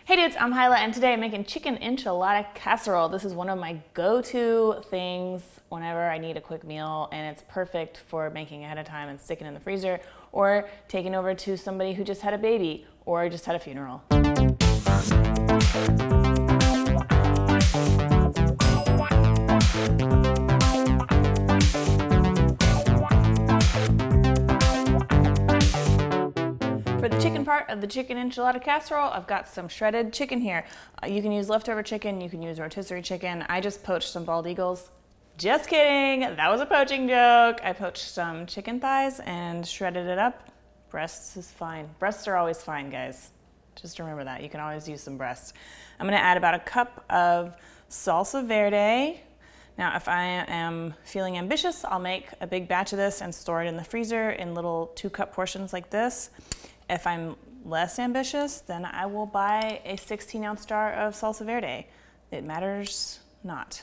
Hey dudes, I'm Hilah, and today I'm making chicken enchilada casserole. This is one of my go-to things whenever I need a quick meal, and it's perfect for making ahead of time and sticking in the freezer, or taking over to somebody who just had a baby or just had a funeral. For the chicken part of the chicken enchilada casserole, I've got some shredded chicken here. You can use leftover chicken, you can use rotisserie chicken. I just poached some bald eagles. Just kidding, that was a poaching joke. I poached some chicken thighs and shredded it up. Breasts is fine. Breasts are always fine, guys. Just remember that, you can always use some breasts. I'm gonna add about a cup of salsa verde. Now, if I am feeling ambitious, I'll make a big batch of this and store it in the freezer in little 2-cup portions like this. If I'm less ambitious, then I will buy a 16-ounce jar of salsa verde. It matters not.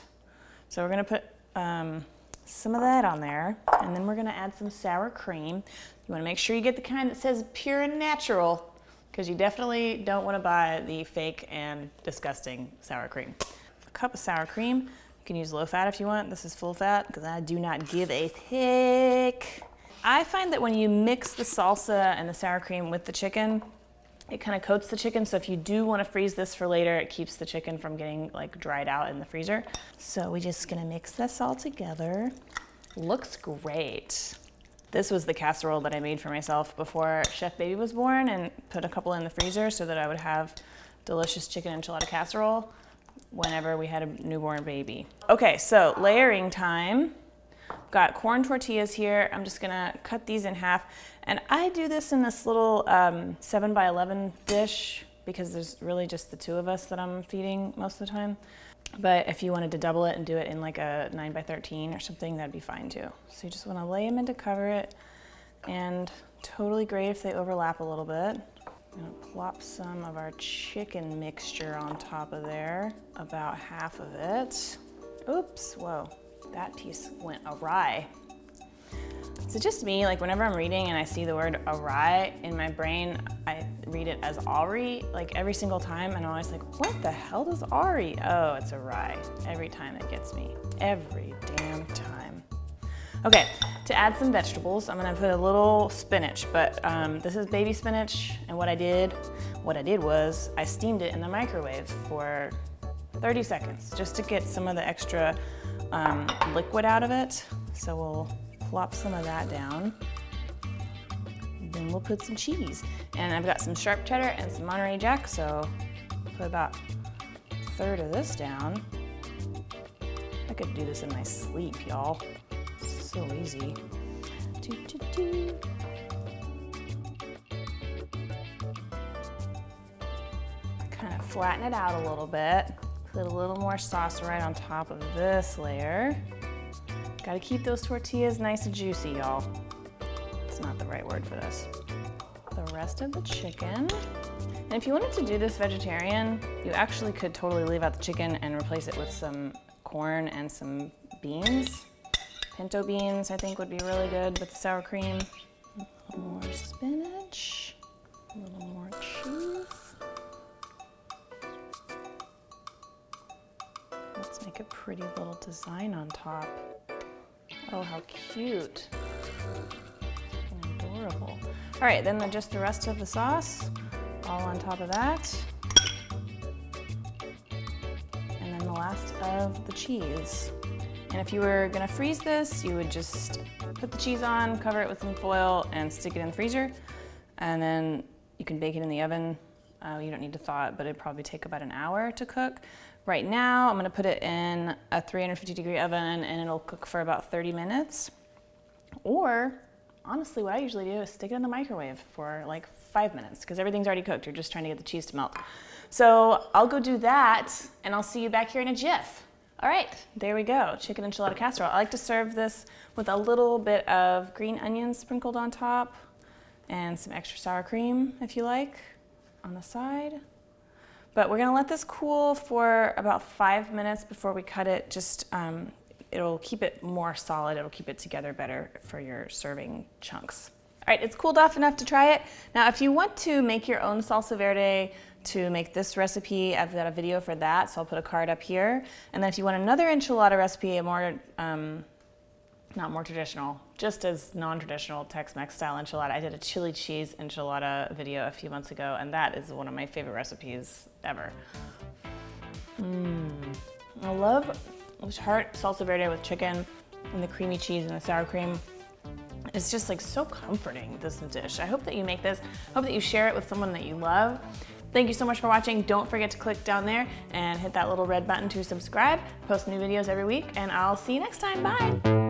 So we're gonna put some of that on there, and then we're gonna add some sour cream. You wanna make sure you get the kind that says pure and natural, because you definitely don't wanna buy the fake and disgusting sour cream. A cup of sour cream. You can use low fat if you want. This is full fat, because I do not give a heck. I find that when you mix the salsa and the sour cream with the chicken, it kind of coats the chicken. So if you do want to freeze this for later, it keeps the chicken from getting like dried out in the freezer. So we're just gonna mix this all together. Looks great. This was the casserole that I made for myself before Chef Baby was born, and put a couple in the freezer so that I would have delicious chicken enchilada casserole whenever we had a newborn baby. Okay, so layering time. Got corn tortillas here. I'm just gonna cut these in half. And I do this in this little 7x11 dish because there's really just the two of us that I'm feeding most of the time. But if you wanted to double it and do it in like a 9x13 or something, that'd be fine too. So you just wanna lay them in to cover it, and totally great if they overlap a little bit. I'm gonna plop some of our chicken mixture on top of there, about half of it. Oops, whoa. That piece went awry. Is it just me, like whenever I'm reading and I see the word awry, in my brain, I read it as awry, like every single time, and I'm always like, what the hell does awry? Oh, it's awry. Every time it gets me. Every damn time. Okay, to add some vegetables, I'm gonna put a little spinach, but this is baby spinach, and what I did was I steamed it in the microwave for 30 seconds, just to get some of the extra liquid out of it. So we'll plop some of that down. Then we'll put some cheese. And I've got some sharp cheddar and some Monterey Jack, so put about a third of this down. I could do this in my sleep, y'all. So easy. Kind of flatten it out a little bit. Put a little more sauce right on top of this layer. Gotta keep those tortillas nice and juicy, y'all. It's not the right word for this. The rest of the chicken. And if you wanted to do this vegetarian, you actually could totally leave out the chicken and replace it with some corn and some beans. Pinto beans, I think, would be really good with the sour cream. A little more spinach, a little more cheese. Let's make a pretty little design on top. Oh, how cute. And adorable. All right, then just the rest of the sauce, all on top of that. And then the last of the cheese. And if you were gonna freeze this, you would just put the cheese on, cover it with some foil, and stick it in the freezer. And then you can bake it in the oven. You don't need to thaw it, but it'd probably take about an hour to cook. Right now, I'm gonna put it in a 350-degree oven, and it'll cook for about 30 minutes. Or, honestly, what I usually do is stick it in the microwave for like 5 minutes, because everything's already cooked. You're just trying to get the cheese to melt. So I'll go do that, and I'll see you back here in a jiff. All right, there we go, chicken enchilada casserole. I like to serve this with a little bit of green onions sprinkled on top, and some extra sour cream, if you like, on the side. But we're gonna let this cool for about 5 minutes before we cut it. Just, it'll keep it more solid. It'll keep it together better for your serving chunks. All right, it's cooled off enough to try it. Now, if you want to make your own salsa verde to make this recipe. I've got a video for that, so I'll put a card up here. And then if you want another enchilada recipe, a more, not more traditional, just as non-traditional Tex-Mex style enchilada, I did a chili cheese enchilada video a few months ago, and that is one of my favorite recipes ever. I love tart salsa verde with chicken and the creamy cheese and the sour cream. It's just like so comforting, this dish. I hope that you make this. I hope that you share it with someone that you love. Thank you so much for watching. Don't forget to click down there and hit that little red button to subscribe. Post new videos every week, and I'll see you next time. Bye.